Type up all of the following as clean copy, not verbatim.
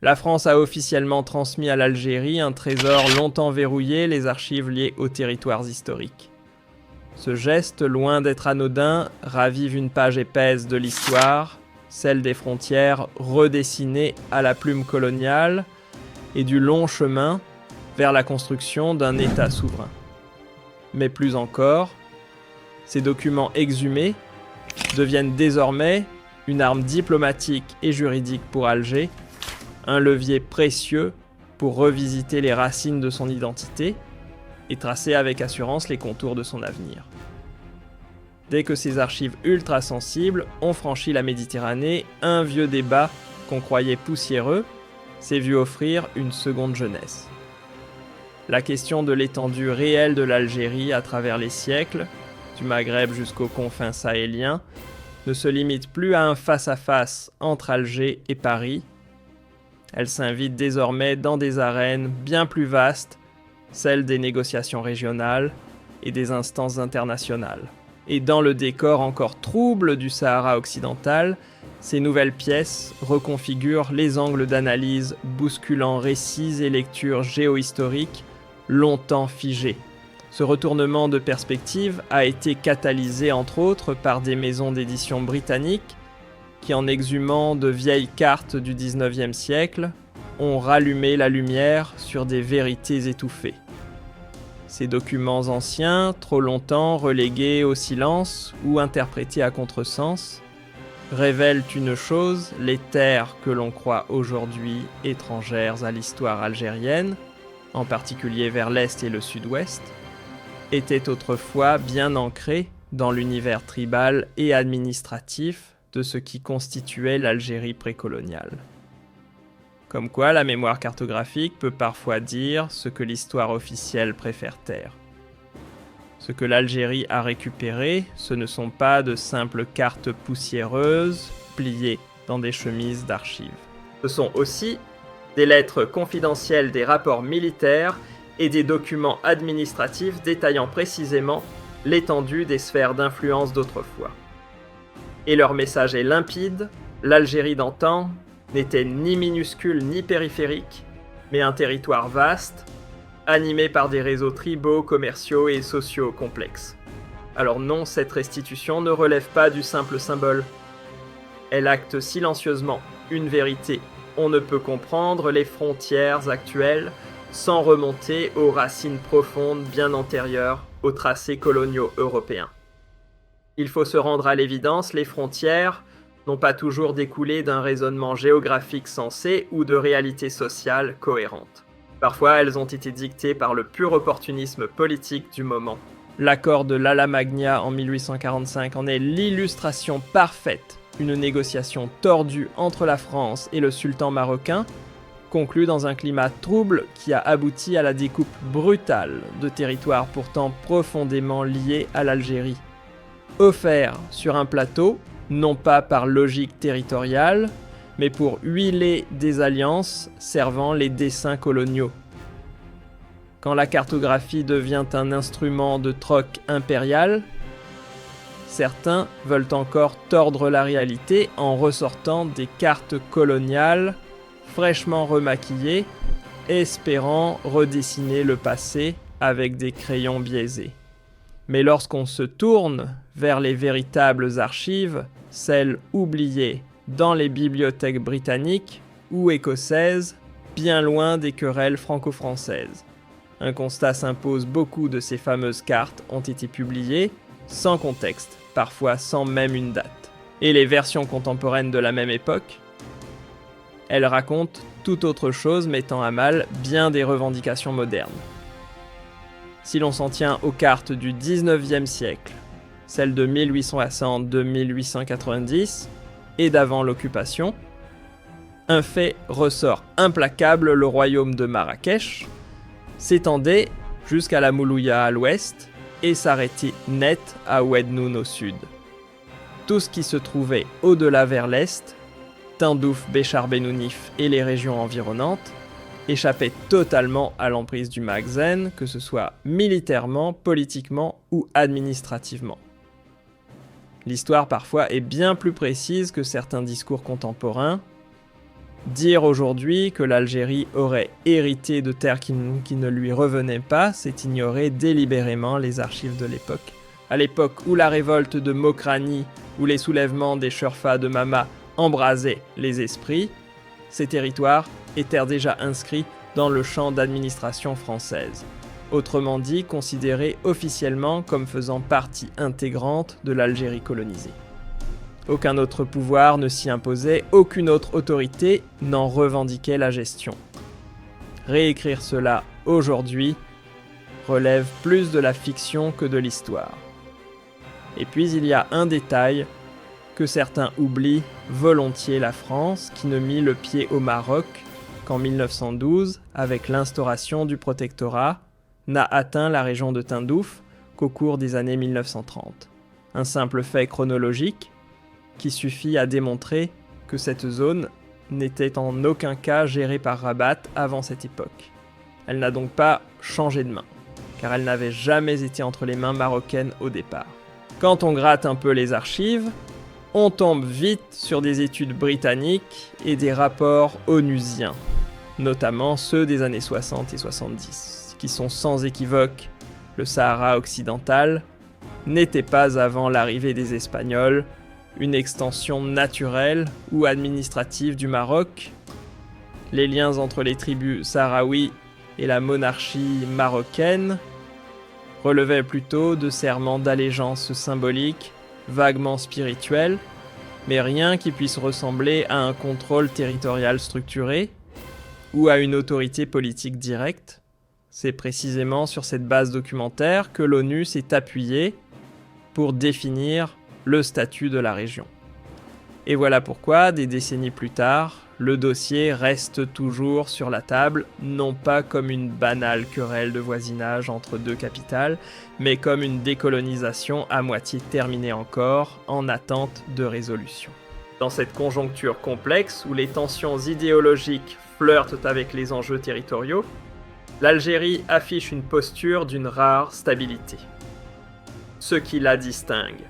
La France a officiellement transmis à l'Algérie un trésor longtemps verrouillé, les archives liées aux territoires historiques. Ce geste, loin d'être anodin, ravive une page épaisse de l'histoire, celle des frontières redessinées à la plume coloniale et du long chemin vers la construction d'un État souverain. Mais plus encore, ces documents exhumés deviennent désormais une arme diplomatique et juridique pour Alger, un levier précieux pour revisiter les racines de son identité et tracer avec assurance les contours de son avenir. Dès que ces archives ultra sensibles ont franchi la Méditerranée, un vieux débat qu'on croyait poussiéreux s'est vu offrir une seconde jeunesse. La question de l'étendue réelle de l'Algérie à travers les siècles, du Maghreb jusqu'aux confins sahéliens, ne se limite plus à un face-à-face entre Alger et Paris. Elle s'invite désormais dans des arènes bien plus vastes, celles des négociations régionales et des instances internationales. Et dans le décor encore trouble du Sahara occidental, ces nouvelles pièces reconfigurent les angles d'analyse bousculant récits et lectures géohistoriques longtemps figés. Ce retournement de perspective a été catalysé entre autres par des maisons d'édition britanniques qui, en exhumant de vieilles cartes du XIXe siècle, ont rallumé la lumière sur des vérités étouffées. Ces documents anciens, trop longtemps relégués au silence ou interprétés à contresens, révèlent une chose, les terres que l'on croit aujourd'hui étrangères à l'histoire algérienne, en particulier vers l'est et le sud-ouest, étaient autrefois bien ancrées dans l'univers tribal et administratif de ce qui constituait l'Algérie précoloniale. Comme quoi, la mémoire cartographique peut parfois dire ce que l'histoire officielle préfère taire. Ce que l'Algérie a récupéré, ce ne sont pas de simples cartes poussiéreuses, pliées dans des chemises d'archives. Ce sont aussi des lettres confidentielles des rapports militaires et des documents administratifs détaillant précisément l'étendue des sphères d'influence d'autrefois. Et leur message est limpide, l'Algérie d'antan n'était ni minuscule ni périphérique, mais un territoire vaste, animé par des réseaux tribaux, commerciaux et sociaux complexes. Alors non, cette restitution ne relève pas du simple symbole. Elle acte silencieusement une vérité. On ne peut comprendre les frontières actuelles sans remonter aux racines profondes bien antérieures aux tracés coloniaux européens. Il faut se rendre à l'évidence, les frontières n'ont pas toujours découlé d'un raisonnement géographique sensé ou de réalité sociale cohérente. Parfois, elles ont été dictées par le pur opportunisme politique du moment. L'accord de l'Ala-Magna en 1845 en est l'illustration parfaite. Une négociation tordue entre la France et le sultan marocain, conclue dans un climat trouble qui a abouti à la découpe brutale de territoires pourtant profondément liés à l'Algérie. Offert sur un plateau, non pas par logique territoriale, mais pour huiler des alliances servant les desseins coloniaux. Quand la cartographie devient un instrument de troc impérial, certains veulent encore tordre la réalité en ressortant des cartes coloniales fraîchement remaquillées, espérant redessiner le passé avec des crayons biaisés. Mais lorsqu'on se tourne vers les véritables archives, celles oubliées dans les bibliothèques britanniques ou écossaises, bien loin des querelles franco-françaises. Un constat s'impose, beaucoup de ces fameuses cartes ont été publiées sans contexte, parfois sans même une date. Et les versions contemporaines de la même époque, elles racontent tout autre chose, mettant à mal bien des revendications modernes. Si l'on s'en tient aux cartes du 19e siècle, celles de 1860-1890 et d'avant l'occupation, un fait ressort implacable: le royaume de Marrakech s'étendait jusqu'à la Moulouya à l'ouest et s'arrêtait net à Oued-Noun au sud. Tout ce qui se trouvait au-delà vers l'est, Tindouf, Béchar Benounif et les régions environnantes, échappait totalement à l'emprise du Makhzen, que ce soit militairement, politiquement ou administrativement. L'histoire parfois est bien plus précise que certains discours contemporains. Dire aujourd'hui que l'Algérie aurait hérité de terres qui ne lui revenaient pas, c'est ignorer délibérément les archives de l'époque. À l'époque où la révolte de Mokrani ou les soulèvements des Churfas de Mama embrasaient les esprits, ces territoires étaient déjà inscrits dans le champ d'administration française, autrement dit considérés officiellement comme faisant partie intégrante de l'Algérie colonisée. Aucun autre pouvoir ne s'y imposait, aucune autre autorité n'en revendiquait la gestion. Réécrire cela aujourd'hui relève plus de la fiction que de l'histoire. Et puis il y a un détail que certains oublient volontiers: la France, qui ne mit le pied au Maroc qu'en 1912, avec l'instauration du protectorat, n'a atteint la région de Tindouf qu'au cours des années 1930. Un simple fait chronologique qui suffit à démontrer que cette zone n'était en aucun cas gérée par Rabat avant cette époque. Elle n'a donc pas changé de main, car elle n'avait jamais été entre les mains marocaines au départ. Quand on gratte un peu les archives, on tombe vite sur des études britanniques et des rapports onusiens, notamment ceux des années 60 et 70, qui sont sans équivoque: le Sahara occidental n'était pas, avant l'arrivée des Espagnols, une extension naturelle ou administrative du Maroc. Les liens entre les tribus sahraouis et la monarchie marocaine relevaient plutôt de serments d'allégeance symboliques, vaguement spirituels, mais rien qui puisse ressembler à un contrôle territorial structuré ou à une autorité politique directe. C'est précisément sur cette base documentaire que l'ONU s'est appuyée pour définir le statut de la région. Et voilà pourquoi, des décennies plus tard, le dossier reste toujours sur la table, non pas comme une banale querelle de voisinage entre deux capitales, mais comme une décolonisation à moitié terminée encore, en attente de résolution. Dans cette conjoncture complexe, où les tensions idéologiques flirtent avec les enjeux territoriaux, l'Algérie affiche une posture d'une rare stabilité. Ce qui la distingue.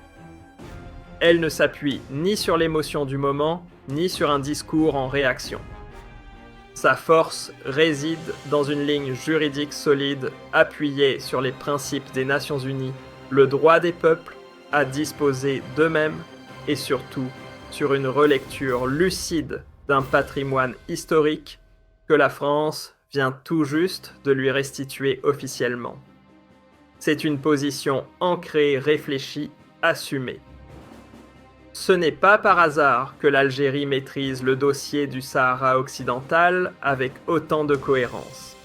Elle ne s'appuie ni sur l'émotion du moment, ni sur un discours en réaction. Sa force réside dans une ligne juridique solide, appuyée sur les principes des Nations Unies, le droit des peuples à disposer d'eux-mêmes et surtout sur une relecture lucide d'un patrimoine historique que la France vient tout juste de lui restituer officiellement. C'est une position ancrée, réfléchie, assumée. Ce n'est pas par hasard que l'Algérie maîtrise le dossier du Sahara occidental avec autant de cohérence.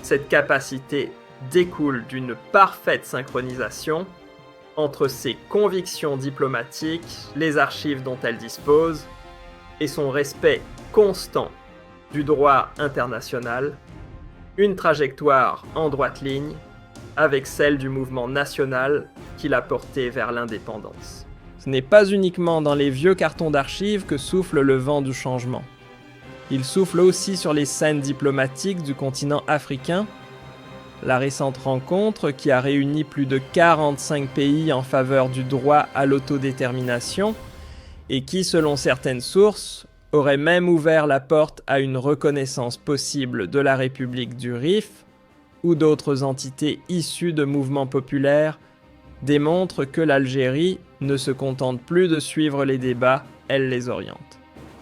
Cette capacité découle d'une parfaite synchronisation entre ses convictions diplomatiques, les archives dont elle dispose, et son respect constant du droit international, une trajectoire en droite ligne avec celle du mouvement national qui l'a porté vers l'indépendance. Ce n'est pas uniquement dans les vieux cartons d'archives que souffle le vent du changement. Il souffle aussi sur les scènes diplomatiques du continent africain. La récente rencontre, qui a réuni plus de 45 pays en faveur du droit à l'autodétermination, et qui, selon certaines sources, aurait même ouvert la porte à une reconnaissance possible de la République du Rif ou d'autres entités issues de mouvements populaires, démontre que l'Algérie ne se contente plus de suivre les débats, elle les oriente.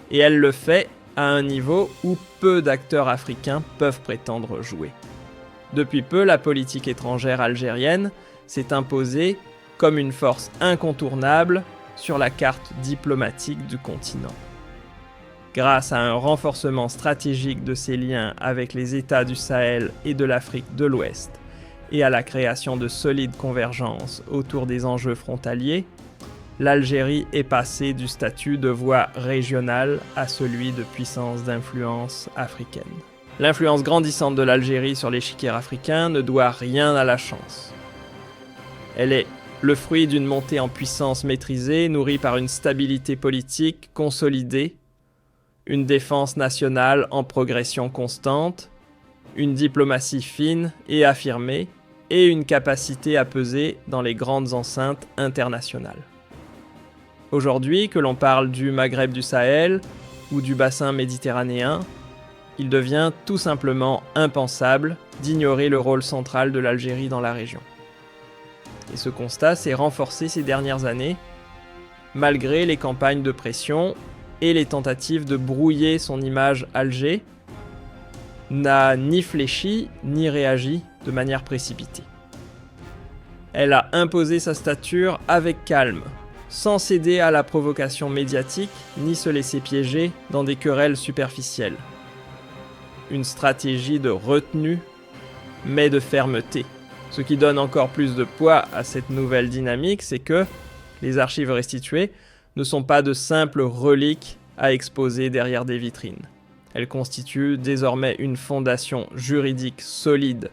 Et elle le fait à un niveau où peu d'acteurs africains peuvent prétendre jouer. Depuis peu, la politique étrangère algérienne s'est imposée comme une force incontournable sur la carte diplomatique du continent. Grâce à un renforcement stratégique de ses liens avec les États du Sahel et de l'Afrique de l'Ouest, et à la création de solides convergences autour des enjeux frontaliers, l'Algérie est passée du statut de voie régionale à celui de puissance d'influence africaine. L'influence grandissante de l'Algérie sur l'échiquier africain ne doit rien à la chance. Elle est le fruit d'une montée en puissance maîtrisée, nourrie par une stabilité politique consolidée, une défense nationale en progression constante, une diplomatie fine et affirmée, et une capacité à peser dans les grandes enceintes internationales. Aujourd'hui, que l'on parle du Maghreb du Sahel, ou du bassin méditerranéen, il devient tout simplement impensable d'ignorer le rôle central de l'Algérie dans la région. Et ce constat s'est renforcé ces dernières années, malgré les campagnes de pression et les tentatives de brouiller son image. Alger n'a ni fléchi ni réagi de manière précipitée. Elle a imposé sa stature avec calme, sans céder à la provocation médiatique ni se laisser piéger dans des querelles superficielles. Une stratégie de retenue, mais de fermeté. Ce qui donne encore plus de poids à cette nouvelle dynamique, c'est que les archives restituées ne sont pas de simples reliques à exposer derrière des vitrines. Elles constituent désormais une fondation juridique solide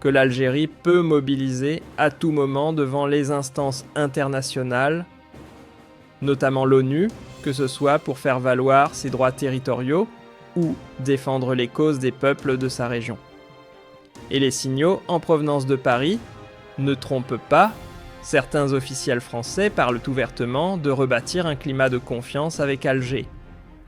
que l'Algérie peut mobiliser à tout moment devant les instances internationales, notamment l'ONU, que ce soit pour faire valoir ses droits territoriaux ou défendre les causes des peuples de sa région. Et les signaux en provenance de Paris ne trompent pas. Certains officiels français parlent ouvertement de rebâtir un climat de confiance avec Alger,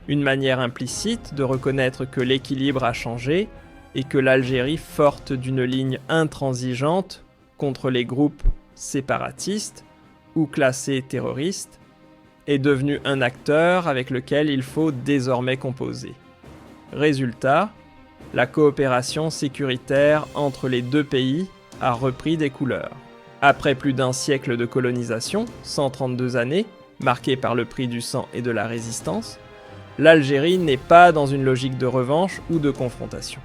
une manière implicite de reconnaître que l'équilibre a changé et que l'Algérie, forte d'une ligne intransigeante contre les groupes séparatistes ou classés terroristes, est devenue un acteur avec lequel il faut désormais composer. Résultat, la coopération sécuritaire entre les deux pays a repris des couleurs. Après plus d'un siècle de colonisation, 132 années, marquées par le prix du sang et de la résistance, l'Algérie n'est pas dans une logique de revanche ou de confrontation.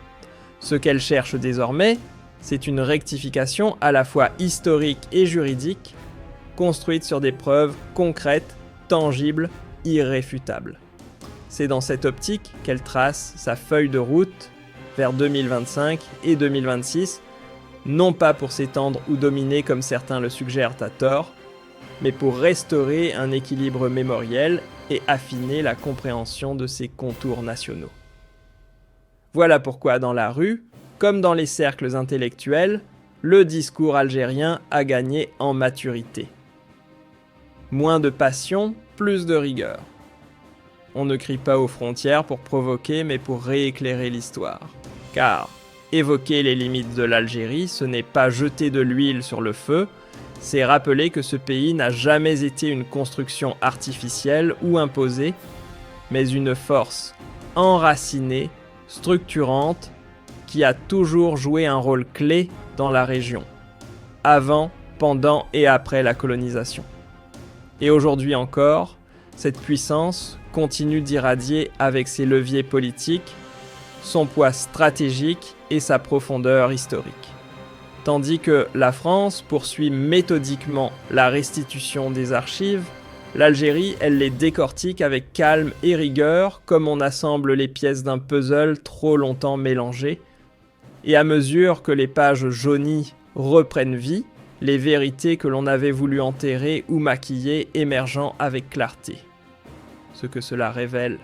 Ce qu'elle cherche désormais, c'est une rectification à la fois historique et juridique, construite sur des preuves concrètes, tangibles, irréfutables. C'est dans cette optique qu'elle trace sa feuille de route vers 2025 et 2026, non pas pour s'étendre ou dominer comme certains le suggèrent à tort, mais pour restaurer un équilibre mémoriel et affiner la compréhension de ses contours nationaux. Voilà pourquoi dans la rue, comme dans les cercles intellectuels, le discours algérien a gagné en maturité. Moins de passion, plus de rigueur. On ne crie pas aux frontières pour provoquer, mais pour rééclairer l'histoire. Car évoquer les limites de l'Algérie, ce n'est pas jeter de l'huile sur le feu, c'est rappeler que ce pays n'a jamais été une construction artificielle ou imposée, mais une force enracinée, structurante, qui a toujours joué un rôle clé dans la région, avant, pendant et après la colonisation. Et aujourd'hui encore, cette puissance continue d'irradier avec ses leviers politiques, son poids stratégique et sa profondeur historique. Tandis que la France poursuit méthodiquement la restitution des archives, l'Algérie, elle les décortique avec calme et rigueur, comme on assemble les pièces d'un puzzle trop longtemps mélangées. Et à mesure que les pages jaunies reprennent vie, les vérités que l'on avait voulu enterrer ou maquiller émergeant avec clarté. Ce que cela révèle,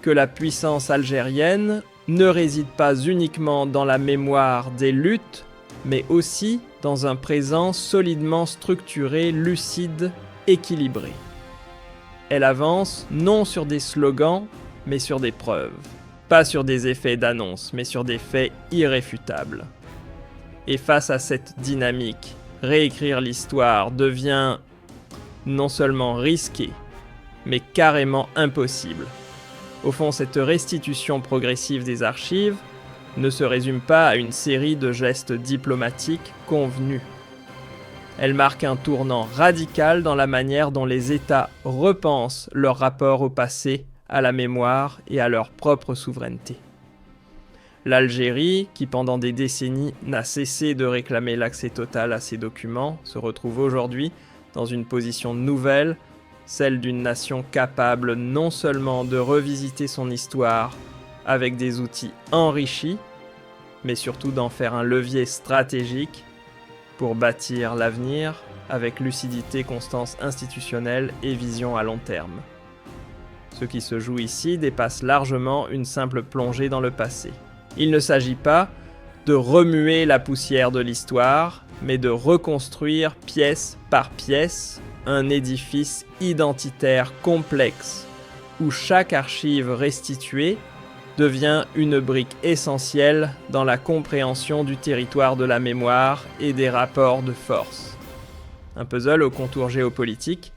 que la puissance algérienne ne réside pas uniquement dans la mémoire des luttes, mais aussi dans un présent solidement structuré, lucide, équilibré. Elle avance non sur des slogans, mais sur des preuves. Pas sur des effets d'annonce, mais sur des faits irréfutables. Et face à cette dynamique, réécrire l'histoire devient non seulement risqué, mais carrément impossible. Au fond, cette restitution progressive des archives ne se résume pas à une série de gestes diplomatiques convenus. Elle marque un tournant radical dans la manière dont les États repensent leur rapport au passé, à la mémoire et à leur propre souveraineté. L'Algérie, qui pendant des décennies n'a cessé de réclamer l'accès total à ces documents, se retrouve aujourd'hui dans une position nouvelle, celle d'une nation capable non seulement de revisiter son histoire avec des outils enrichis, mais surtout d'en faire un levier stratégique pour bâtir l'avenir avec lucidité, constance institutionnelle et vision à long terme. Ce qui se joue ici dépasse largement une simple plongée dans le passé. Il ne s'agit pas de remuer la poussière de l'histoire, mais de reconstruire pièce par pièce un édifice identitaire complexe, où chaque archive restituée devient une brique essentielle dans la compréhension du territoire de la mémoire et des rapports de force. Un puzzle aux contours géopolitiques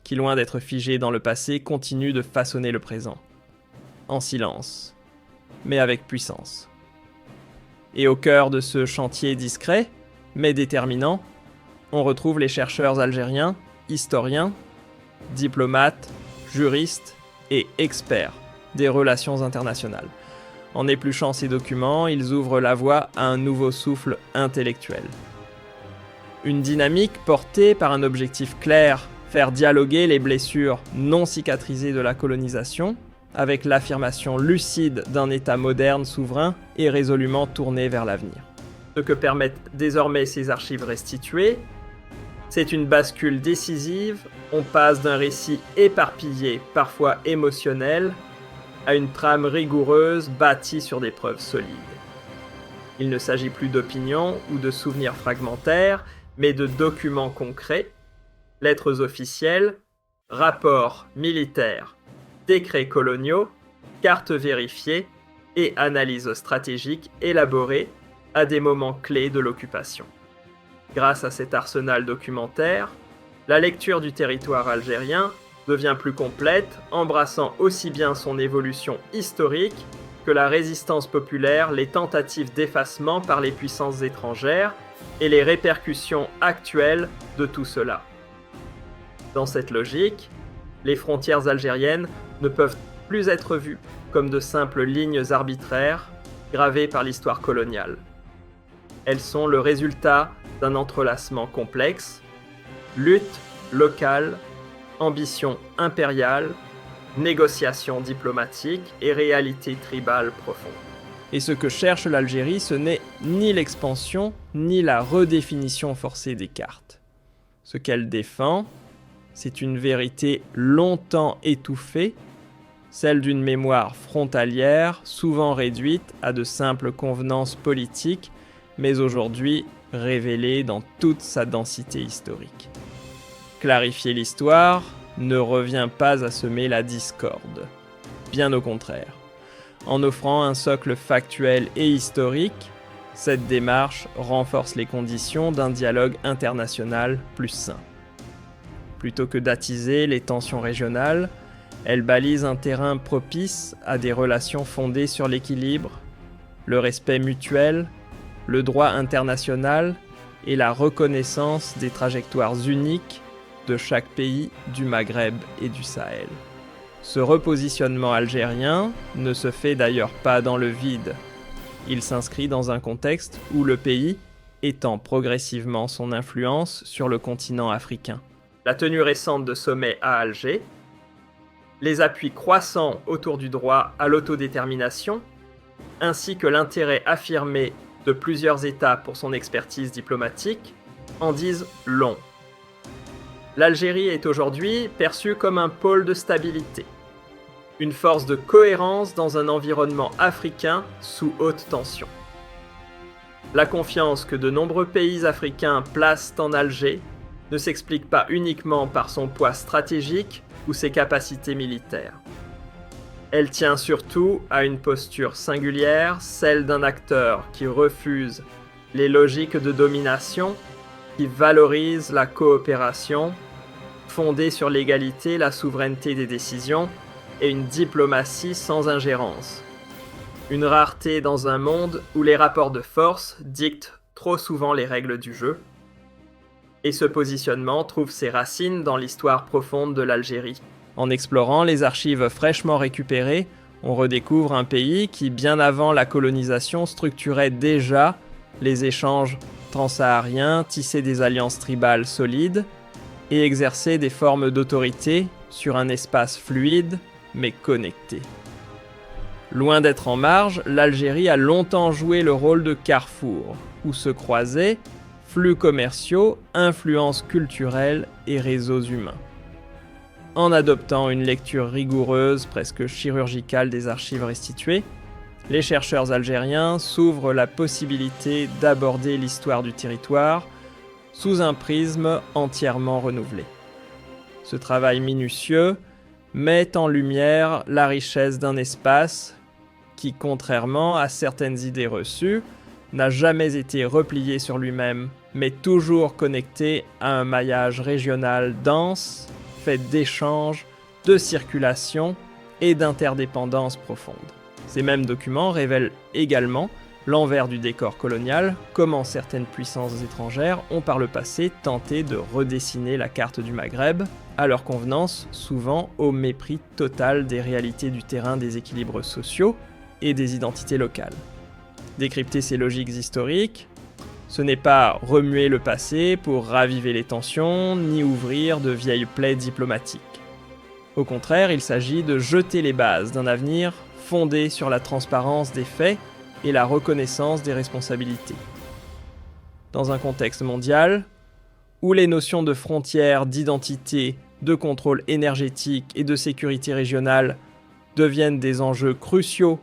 qui, loin d'être figé dans le passé, continue de façonner le présent. En silence, mais avec puissance. Et au cœur de ce chantier discret, mais déterminant, on retrouve les chercheurs algériens, historiens, diplomates, juristes et experts des relations internationales. En épluchant ces documents, ils ouvrent la voie à un nouveau souffle intellectuel. Une dynamique portée par un objectif clair, faire dialoguer les blessures non cicatrisées de la colonisation avec l'affirmation lucide d'un État moderne, souverain et résolument tourné vers l'avenir. Ce que permettent désormais ces archives restituées, c'est une bascule décisive. On passe d'un récit éparpillé, parfois émotionnel, à une trame rigoureuse bâtie sur des preuves solides. Il ne s'agit plus d'opinions ou de souvenirs fragmentaires, mais de documents concrets, lettres officielles, rapports militaires, décrets coloniaux, cartes vérifiées et analyses stratégiques élaborées à des moments clés de l'occupation. Grâce à cet arsenal documentaire, la lecture du territoire algérien devient plus complète, embrassant aussi bien son évolution historique que la résistance populaire, les tentatives d'effacement par les puissances étrangères et les répercussions actuelles de tout cela. Dans cette logique, les frontières algériennes ne peuvent plus être vues comme de simples lignes arbitraires gravées par l'histoire coloniale. Elles sont le résultat d'un entrelacement complexe, lutte locale, ambition impériale, négociations diplomatiques et réalité tribale profonde. Et ce que cherche l'Algérie, ce n'est ni l'expansion, ni la redéfinition forcée des cartes. Ce qu'elle défend, c'est une vérité longtemps étouffée, celle d'une mémoire frontalière, souvent réduite à de simples convenances politiques, mais aujourd'hui révélée dans toute sa densité historique. Clarifier l'histoire ne revient pas à semer la discorde, bien au contraire. En offrant un socle factuel et historique, cette démarche renforce les conditions d'un dialogue international plus sain. Plutôt que d'attiser les tensions régionales, elle balise un terrain propice à des relations fondées sur l'équilibre, le respect mutuel, le droit international et la reconnaissance des trajectoires uniques de chaque pays du Maghreb et du Sahel. Ce repositionnement algérien ne se fait d'ailleurs pas dans le vide. Il s'inscrit dans un contexte où le pays étend progressivement son influence sur le continent africain. La tenue récente de sommets à Alger, les appuis croissants autour du droit à l'autodétermination, ainsi que l'intérêt affirmé de plusieurs États pour son expertise diplomatique, en disent long. L'Algérie est aujourd'hui perçue comme un pôle de stabilité, une force de cohérence dans un environnement africain sous haute tension. La confiance que de nombreux pays africains placent en Alger ne s'explique pas uniquement par son poids stratégique ou ses capacités militaires. Elle tient surtout à une posture singulière, celle d'un acteur qui refuse les logiques de domination, qui valorise la coopération, fondée sur l'égalité, la souveraineté des décisions et une diplomatie sans ingérence. Une rareté dans un monde où les rapports de force dictent trop souvent les règles du jeu. Et ce positionnement trouve ses racines dans l'histoire profonde de l'Algérie. En explorant les archives fraîchement récupérées, on redécouvre un pays qui, bien avant la colonisation, structurait déjà les échanges transsahariens, tissait des alliances tribales solides et exerçait des formes d'autorité sur un espace fluide mais connecté. Loin d'être en marge, l'Algérie a longtemps joué le rôle de carrefour, où se croisaient flux commerciaux, influences culturelles et réseaux humains. En adoptant une lecture rigoureuse, presque chirurgicale des archives restituées, les chercheurs algériens s'ouvrent la possibilité d'aborder l'histoire du territoire sous un prisme entièrement renouvelé. Ce travail minutieux met en lumière la richesse d'un espace qui, contrairement à certaines idées reçues, n'a jamais été replié sur lui-même, mais toujours connecté à un maillage régional dense, fait d'échanges, de circulation et d'interdépendance profonde. Ces mêmes documents révèlent également l'envers du décor colonial, comment certaines puissances étrangères ont par le passé tenté de redessiner la carte du Maghreb, à leur convenance, souvent au mépris total des réalités du terrain, des équilibres sociaux et des identités locales. Décrypter ces logiques historiques, ce n'est pas remuer le passé pour raviver les tensions, ni ouvrir de vieilles plaies diplomatiques. Au contraire, il s'agit de jeter les bases d'un avenir fondé sur la transparence des faits et la reconnaissance des responsabilités. Dans un contexte mondial, où les notions de frontières, d'identité, de contrôle énergétique et de sécurité régionale deviennent des enjeux cruciaux,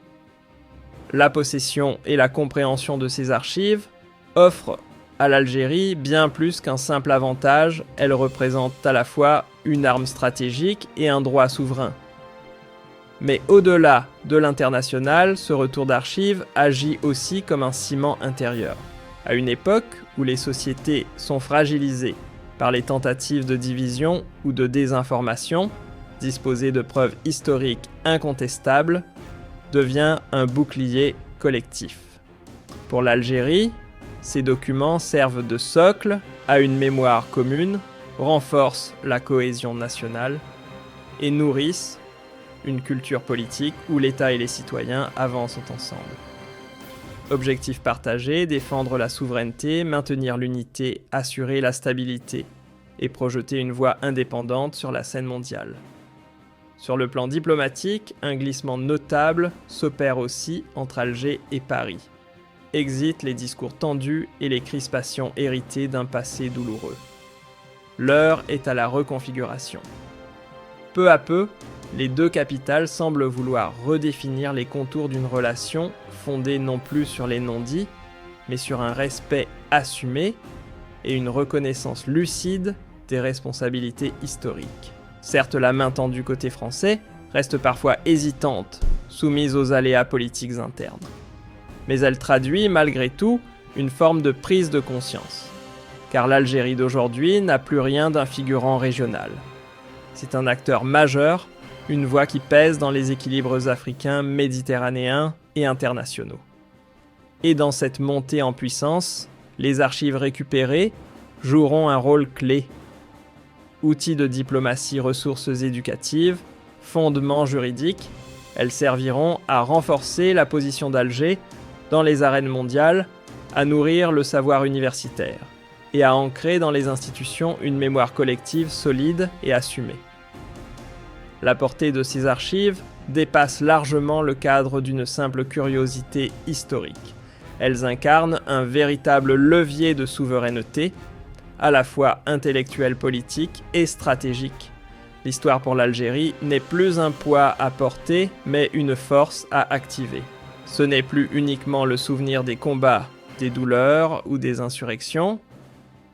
la possession et la compréhension de ces archives offrent à l'Algérie bien plus qu'un simple avantage, elles représentent à la fois une arme stratégique et un droit souverain. Mais au-delà de l'international, ce retour d'archives agit aussi comme un ciment intérieur. À une époque où les sociétés sont fragilisées par les tentatives de division ou de désinformation, disposer de preuves historiques incontestables devient un bouclier collectif. Pour l'Algérie, ces documents servent de socle à une mémoire commune, renforcent la cohésion nationale et nourrissent une culture politique où l'État et les citoyens avancent ensemble. Objectif partagé, défendre la souveraineté, maintenir l'unité, assurer la stabilité et projeter une voie indépendante sur la scène mondiale. Sur le plan diplomatique, un glissement notable s'opère aussi entre Alger et Paris. Exit les discours tendus et les crispations héritées d'un passé douloureux. L'heure est à la reconfiguration. Peu à peu, les deux capitales semblent vouloir redéfinir les contours d'une relation fondée non plus sur les non-dits, mais sur un respect assumé et une reconnaissance lucide des responsabilités historiques. Certes, la main tendue côté français reste parfois hésitante, soumise aux aléas politiques internes. Mais elle traduit malgré tout une forme de prise de conscience. Car l'Algérie d'aujourd'hui n'a plus rien d'un figurant régional. C'est un acteur majeur, une voix qui pèse dans les équilibres africains, méditerranéens et internationaux. Et dans cette montée en puissance, les archives récupérées joueront un rôle clé. Outils de diplomatie, ressources éducatives, fondements juridiques, elles serviront à renforcer la position d'Alger dans les arènes mondiales, à nourrir le savoir universitaire et à ancrer dans les institutions une mémoire collective solide et assumée. La portée de ces archives dépasse largement le cadre d'une simple curiosité historique. Elles incarnent un véritable levier de souveraineté, à la fois intellectuelle, politique et stratégique. L'histoire pour l'Algérie n'est plus un poids à porter, mais une force à activer. Ce n'est plus uniquement le souvenir des combats, des douleurs ou des insurrections,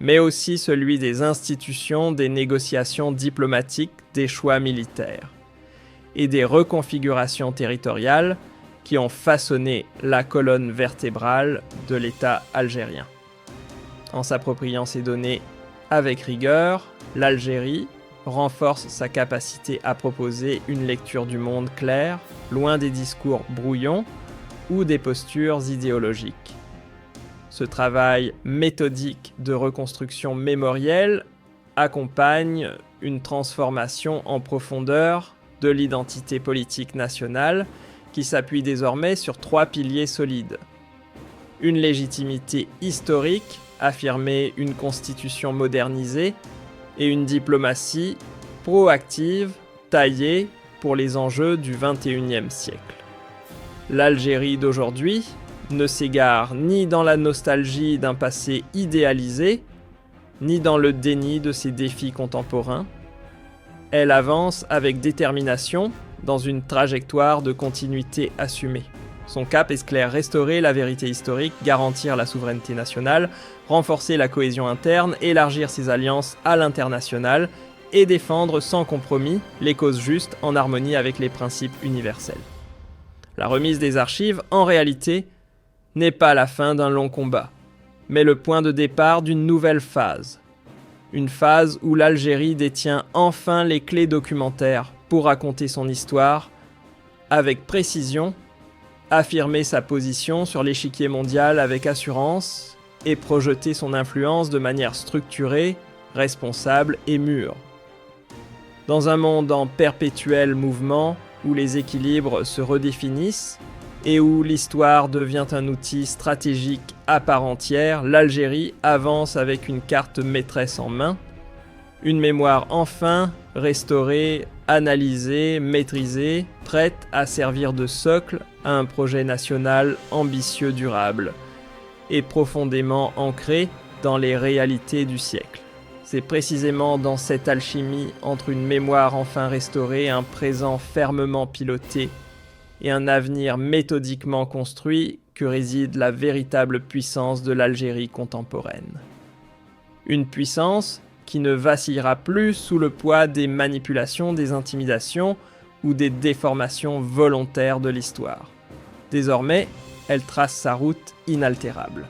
mais aussi celui des institutions, des négociations diplomatiques, des choix militaires et des reconfigurations territoriales qui ont façonné la colonne vertébrale de l'État algérien. En s'appropriant ces données avec rigueur, l'Algérie renforce sa capacité à proposer une lecture du monde claire, loin des discours brouillons ou des postures idéologiques. Ce travail méthodique de reconstruction mémorielle accompagne une transformation en profondeur de l'identité politique nationale qui s'appuie désormais sur 3 piliers solides. Une légitimité historique, affirmer une constitution modernisée et une diplomatie proactive, taillée pour les enjeux du XXIe siècle. L'Algérie d'aujourd'hui ne s'égare ni dans la nostalgie d'un passé idéalisé, ni dans le déni de ses défis contemporains. Elle avance avec détermination dans une trajectoire de continuité assumée. Son cap est clair: restaurer la vérité historique, garantir la souveraineté nationale, renforcer la cohésion interne, élargir ses alliances à l'international et défendre sans compromis les causes justes en harmonie avec les principes universels. La remise des archives, en réalité, n'est pas la fin d'un long combat, mais le point de départ d'une nouvelle phase. Une phase où l'Algérie détient enfin les clés documentaires pour raconter son histoire, avec précision, affirmer sa position sur l'échiquier mondial avec assurance et projeter son influence de manière structurée, responsable et mûre. Dans un monde en perpétuel mouvement, où les équilibres se redéfinissent et où l'histoire devient un outil stratégique à part entière, l'Algérie avance avec une carte maîtresse en main, une mémoire enfin restaurée, analysée, maîtrisée, prête à servir de socle à un projet national ambitieux, durable et profondément ancré dans les réalités du siècle. C'est précisément dans cette alchimie entre une mémoire enfin restaurée, un présent fermement piloté et un avenir méthodiquement construit que réside la véritable puissance de l'Algérie contemporaine. Une puissance qui ne vacillera plus sous le poids des manipulations, des intimidations ou des déformations volontaires de l'histoire. Désormais, elle trace sa route inaltérable.